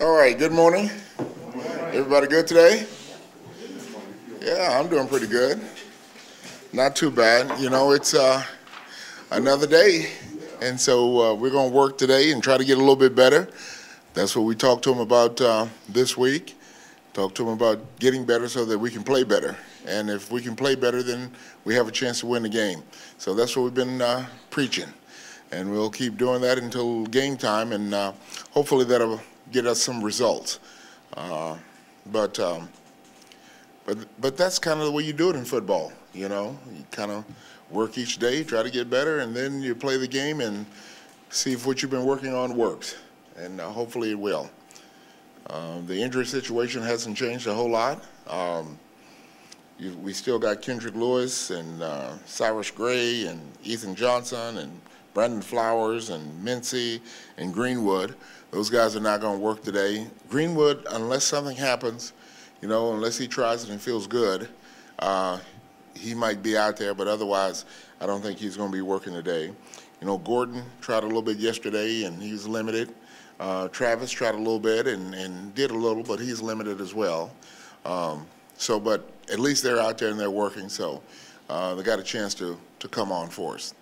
All right, good morning. Everybody good today? Yeah, I'm doing pretty good. Not too bad. You know, it's another day, and so we're going to work today and try to get a little bit better. That's what we talked to them about this week. Talked to them about getting better so that we can play better. And if we can play better, then we have a chance to win the game. So that's what we've been preaching. And we'll keep doing that until game time, and hopefully that'll get us some results. But that's kind of the way you do it in football, you know. You kind of work each day, try to get better, and then you play the game and see if what you've been working on works. And hopefully it will. The injury situation hasn't changed a whole lot. We still got Kendrick Lewis and Cyrus Gray and Ethan Johnson and Brandon Flowers and Mincy and Greenwood. Those guys are not going to work today. Greenwood, unless something happens, you know, unless he tries it and feels good, he might be out there, but otherwise I don't think he's going to be working today. You know, Gordon tried a little bit yesterday and he was limited. Travis tried a little bit and did a little, but he's limited as well. But at least they're out there and they're working, so they got a chance to come on for us.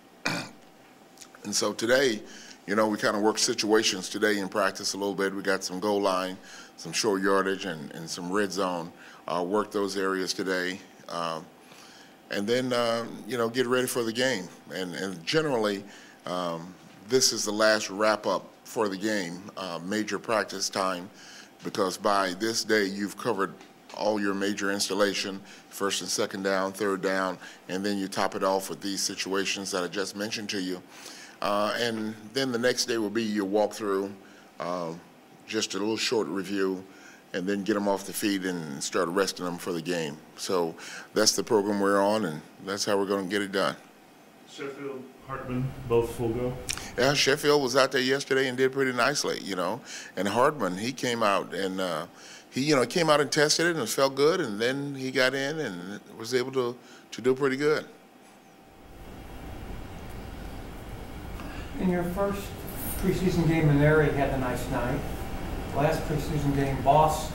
And so today, you know, we kind of work situations today in practice a little bit. We got some goal line, some short yardage, and some red zone. Work those areas today. And then, you know, get ready for the game. And generally, this is the last wrap-up for the game, major practice time, because by this day you've covered all your major installation, first and second down, third down, and then you top it off with these situations that I just mentioned to you. And then the next day will be your walkthrough, just a little short review, and then get them off the feet and start resting them for the game. So that's the program we're on, and that's how we're going to get it done. Sheffield, Hartman, both full go? Yeah, Sheffield was out there yesterday and did pretty nicely, you know. And Hartman, he came out and he came out and tested it and it felt good, and then he got in and was able to do pretty good. In your first preseason game, Maneri had a nice night. Last preseason game, Boss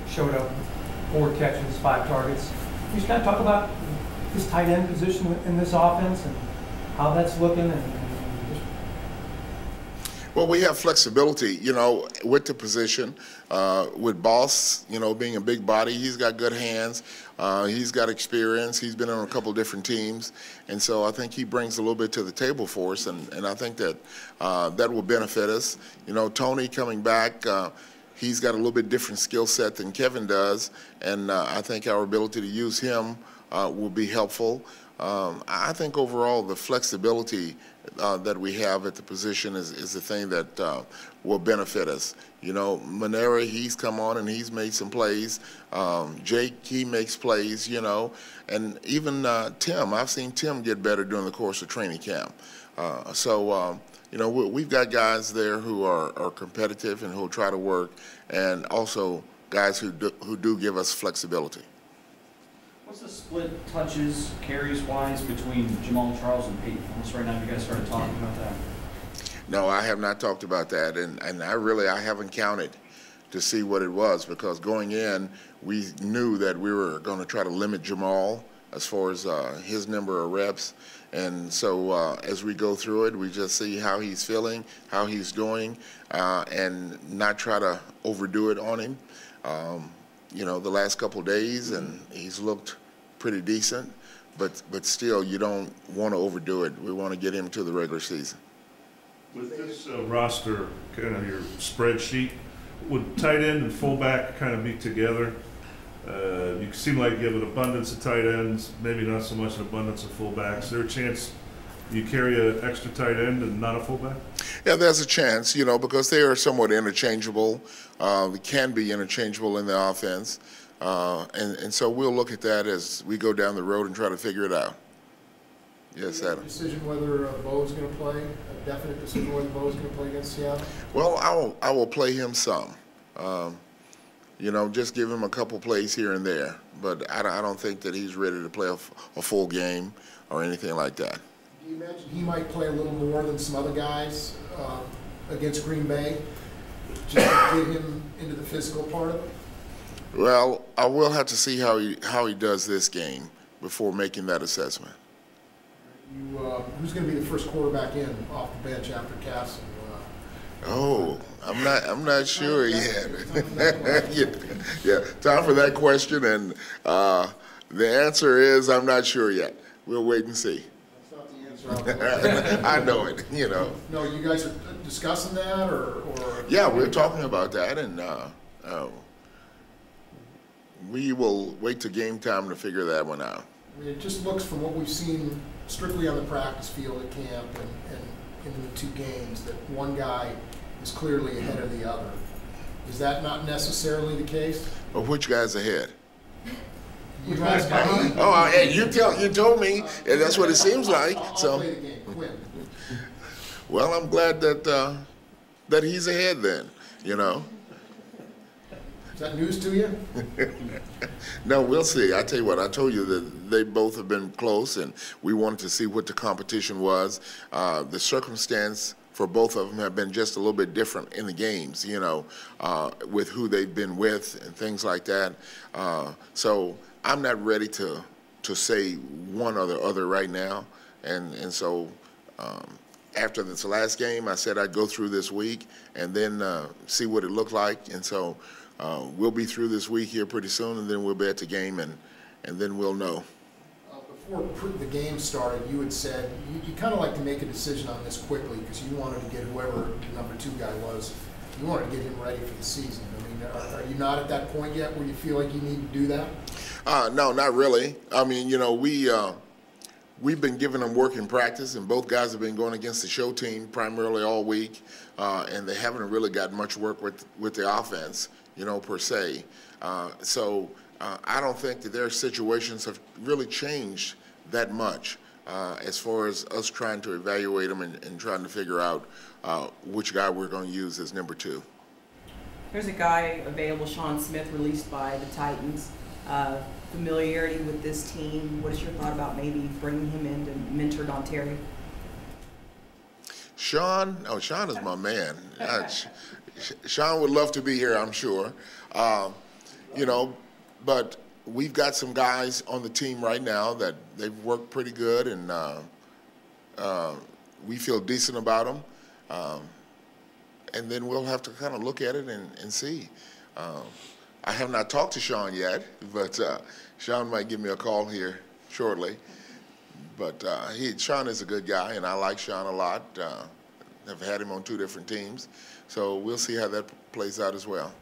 showed up with 4 catches, 5 targets. Can you just kind of talk about this tight end position in this offense and how that's looking? Well, we have flexibility, you know, with the position. With Boss, you know, being a big body, he's got good hands. He's got experience. He's been on a couple of different teams. And so I think he brings a little bit to the table for us, and I think that that will benefit us. You know, Tony coming back, he's got a little bit different skill set than Kevin does, and I think our ability to use him will be helpful. I think overall the flexibility that we have at the position is the thing that will benefit us. You know, Maneri, he's come on and he's made some plays. Jake, he makes plays, you know. And even Tim, I've seen Tim get better during the course of training camp. You know, we've got guys there who are competitive and who'll try to work, and also guys who do give us flexibility. What's the split touches, carries-wise between Jamaal Charles and Peyton? Almost right now, you guys started talking about that. No, I have not talked about that, and I haven't counted to see what it was, because going in, we knew that we were going to try to limit Jamaal as far as his number of reps, and so as we go through it, we just see how he's feeling, how he's doing, and not try to overdo it on him. You know, the last couple of days, and he's looked pretty decent, but still, you don't want to overdo it. We want to get him to the regular season. With this roster, kind of your spreadsheet, would tight end and fullback kind of be together? You seem like you have an abundance of tight ends, maybe not so much an abundance of fullbacks. Is there a chance you carry an extra tight end and not a fullback? Yeah, there's a chance, you know, because they are somewhat interchangeable. They can be interchangeable in the offense. And so we'll look at that as we go down the road and try to figure it out. Yes, Adam. Decision whether Bo's going to play, a definite decision whether Bo's going to play against Seattle? Well, I will play him some. You know, just give him a couple plays here and there. But I don't think that he's ready to play a full game or anything like that. Do you imagine he might play a little more than some other guys against Green Bay? just to get him into the physical part of it? Well, I will have to see how he does this game before making that assessment. Who's going to be the first quarterback in off the bench after Castle? Oh, I'm not sure yet. yeah, time for that question, and the answer is I'm not sure yet. We'll wait and see. That's not the answer. I know it, you know. No, you guys are discussing that, or? Yeah, we're talking about that, and we will wait to game time to figure that one out. I mean, it just looks from what we've seen strictly on the practice field at camp and in the two games that one guy is clearly ahead of the other. Is that not necessarily the case? Well, which guy's ahead? You guys got Oh, hey, you told me, and that's what it seems like. I'll So, play the game. Quinn. well, I'm glad that that he's ahead then. You know. Is that news to you? No, we'll see. I tell you what, I told you that they both have been close, and we wanted to see what the competition was. The circumstance for both of them have been just a little bit different in the games, you know, with who they've been with and things like that. So I'm not ready to say one or the other right now, and so after this last game, I said I'd go through this week and then see what it looked like, and so. We'll be through this week here pretty soon, and then we'll be at the game, and then we'll know. Before the game started, you had said you kind of like to make a decision on this quickly because you wanted to get whoever the number 2 guy was, you wanted to get him ready for the season. I mean, are you not at that point yet where you feel like you need to do that? No, not really. I mean, you know, we've been giving them work in practice, and both guys have been going against the show team primarily all week, and they haven't really got much work with the offense, you know, per se. So I don't think that their situations have really changed that much as far as us trying to evaluate them and trying to figure out which guy we're going to use as number 2. There's a guy available, Sean Smith, released by the Titans. Familiarity with this team. What is your thought about maybe bringing him in to mentor Don Terry? Sean is my man. Sean would love to be here, I'm sure. You know, but we've got some guys on the team right now that they've worked pretty good, and we feel decent about them. And then we'll have to kind of look at it and see. I have not talked to Sean yet, but Sean might give me a call here shortly. But Sean is a good guy, and I like Sean a lot. I've had him on 2 different teams. So we'll see how that plays out as well.